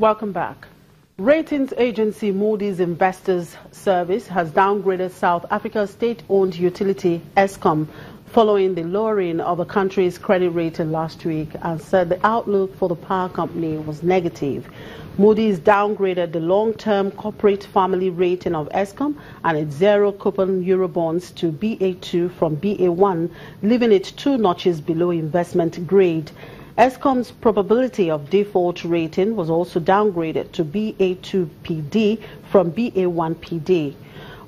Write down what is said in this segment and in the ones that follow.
Welcome back. Ratings agency Moody's Investors Service has downgraded South Africa's state-owned utility Eskom following the lowering of the country's credit rating last week and said the outlook for the power company was negative. Moody's downgraded the long-term corporate family rating of Eskom and its zero-coupon Eurobonds to BA2 from BA1, leaving it 2 notches below investment grade. Eskom's probability of default rating was also downgraded to BA2 PD from BA1 PD.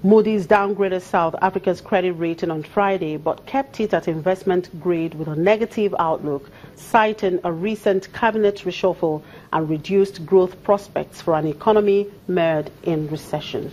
Moody's downgraded South Africa's credit rating on Friday but kept it at investment grade with a negative outlook, citing a recent cabinet reshuffle and reduced growth prospects for an economy mired in recession.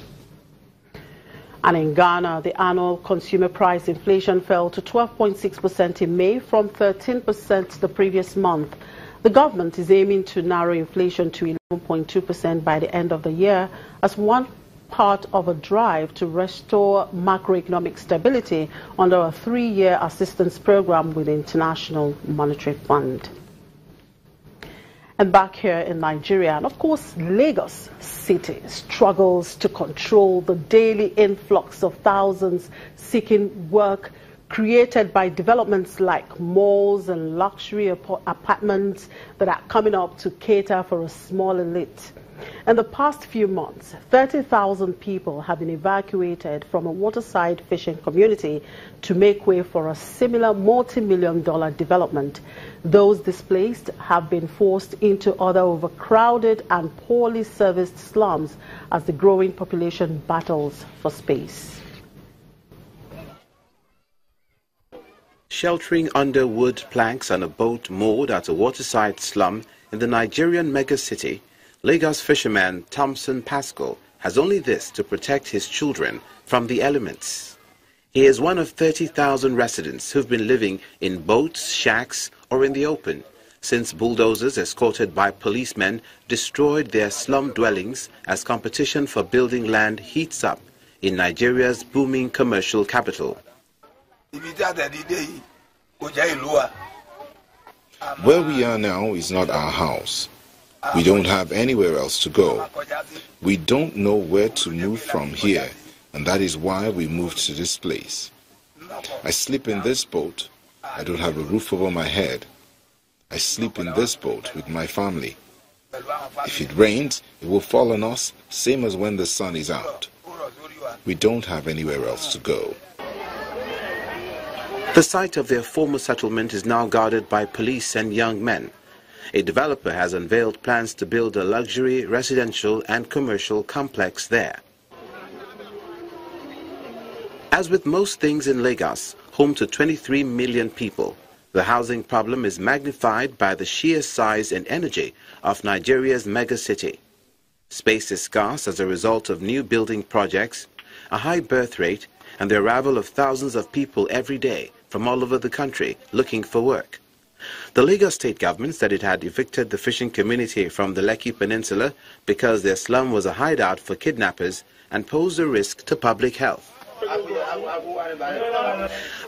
And in Ghana, the annual consumer price inflation fell to 12.6% in May from 13% the previous month. The government is aiming to narrow inflation to 11.2% by the end of the year as one part of a drive to restore macroeconomic stability under a 3-year assistance program with the International Monetary Fund. And back here in Nigeria, and of course, Lagos City struggles to control the daily influx of thousands seeking work created by developments like malls and luxury apartments that are coming up to cater for a small elite. In the past few months, 30,000 people have been evacuated from a waterside fishing community to make way for a similar multi-million-dollar development. Those displaced have been forced into other overcrowded and poorly serviced slums as the growing population battles for space. Sheltering under wood planks on a boat moored at a waterside slum in the Nigerian megacity, Lagos fisherman Thompson Pascal has only this to protect his children from the elements. He is one of 30,000 residents who've been living in boats, shacks, or in the open since bulldozers escorted by policemen destroyed their slum dwellings as competition for building land heats up in Nigeria's booming commercial capital. Where we are now is not our house. We don't have anywhere else to go. We don't know where to move from here, and that is why we moved to this place. I sleep in this boat. I don't have a roof over my head. I sleep in this boat with my family. If it rains, it will fall on us, same as when the sun is out. We don't have anywhere else to go. The site of their former settlement is now guarded by police and young men. A developer has unveiled plans to build a luxury residential and commercial complex there. As with most things in Lagos, home to 23 million people, the housing problem is magnified by the sheer size and energy of Nigeria's megacity. Space is scarce as a result of new building projects, a high birth rate, and the arrival of thousands of people every day from all over the country looking for work. The Lagos state government said it had evicted the fishing community from the Lekki Peninsula because their slum was a hideout for kidnappers and posed a risk to public health.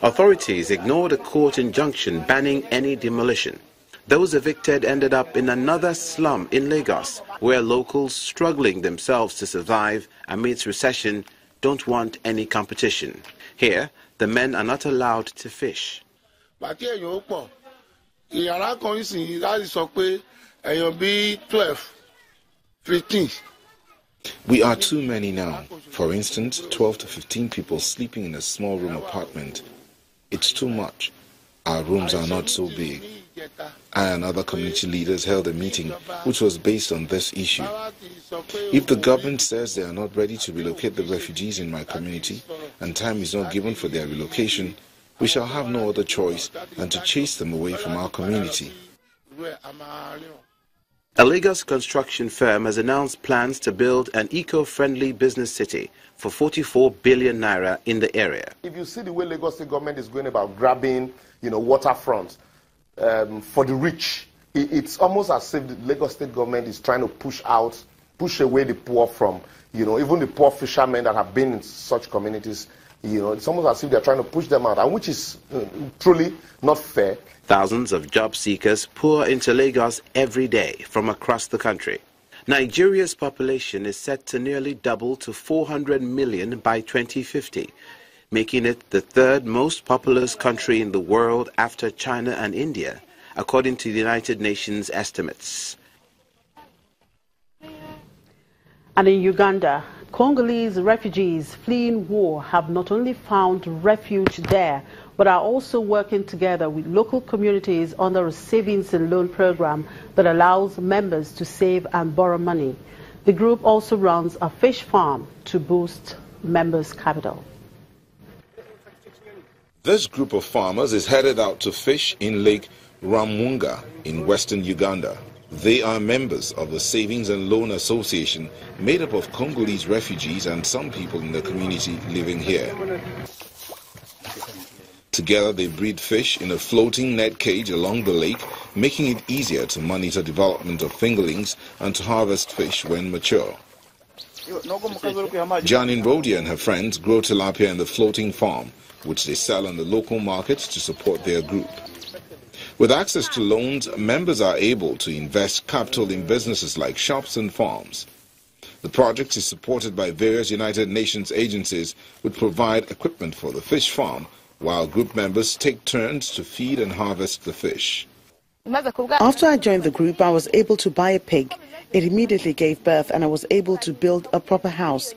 Authorities ignored a court injunction banning any demolition. Those evicted ended up in another slum in Lagos, where locals struggling themselves to survive amidst recession don't want any competition. Here, the men are not allowed to fish. We are too many now. For instance, 12 to 15 people sleeping in a small room apartment. It's too much. Our rooms are not so big. I and other community leaders held a meeting which was based on this issue. If the government says they are not ready to relocate the refugees in my community and time is not given for their relocation, we shall have no other choice than to chase them away from our community. A Lagos construction firm has announced plans to build an eco-friendly business city for 44 billion naira in the area. If you see the way Lagos State government is going about grabbing, waterfront for the rich, it's almost as if the Lagos State government is trying to push away the poor from, even the poor fishermen that have been in such communities. It's almost as if they're trying to push them out, and which is truly not fair. Thousands of job seekers pour into Lagos every day from across the country. Nigeria's population is set to nearly double to 400 million by 2050, making it the third most populous country in the world after China and India, according to the United Nations estimates. And in Uganda, Congolese refugees fleeing war have not only found refuge there, but are also working together with local communities under a savings and loan program that allows members to save and borrow money. The group also runs a fish farm to boost members' capital. This group of farmers is headed out to fish in Lake Ramwunga in western Uganda. They are members of the Savings and Loan Association made up of Congolese refugees and some people in the community living here. Together they breed fish in a floating net cage along the lake, making it easier to monitor development of fingerlings and to harvest fish when mature. Janin Rodi and her friends grow tilapia in the floating farm, which they sell on the local market to support their group. With access to loans, members are able to invest capital in businesses like shops and farms. The project is supported by various United Nations agencies which provide equipment for the fish farm, while group members take turns to feed and harvest the fish. After I joined the group, I was able to buy a pig. It immediately gave birth and I was able to build a proper house.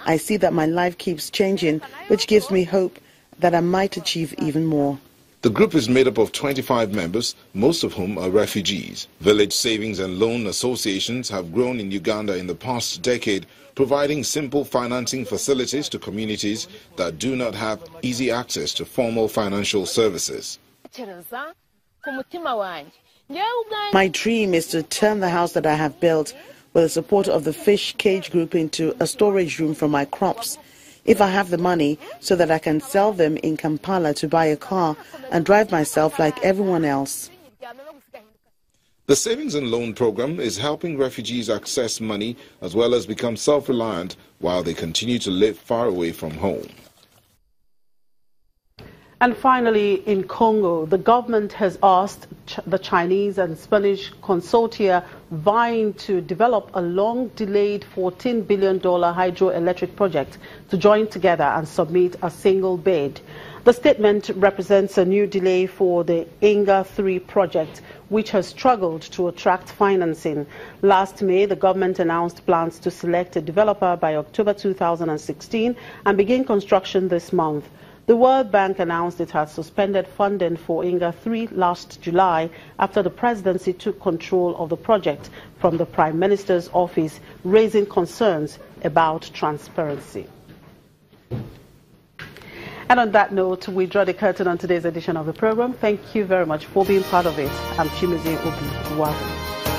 I see that my life keeps changing, which gives me hope that I might achieve even more. The group is made up of 25 members, most of whom are refugees. Village savings and loan associations have grown in Uganda in the past decade, providing simple financing facilities to communities that do not have easy access to formal financial services. My dream is to turn the house that I have built with the support of the fish cage group into a storage room for my crops. If I have the money so that I can sell them in Kampala to buy a car and drive myself like everyone else. The Savings and Loan Program is helping refugees access money as well as become self-reliant while they continue to live far away from home. And finally, in Congo, the government has asked the Chinese and Spanish consortia vying to develop a long-delayed $14 billion hydroelectric project to join together and submit a single bid. The statement represents a new delay for the Inga 3 project, which has struggled to attract financing. Last May, the government announced plans to select a developer by October 2016 and begin construction this month. The World Bank announced it had suspended funding for Inga 3 last July after the presidency took control of the project from the Prime Minister's office, raising concerns about transparency. And on that note, we draw the curtain on today's edition of the program. Thank you very much for being part of it. I'm Chimezie Obi. Welcome.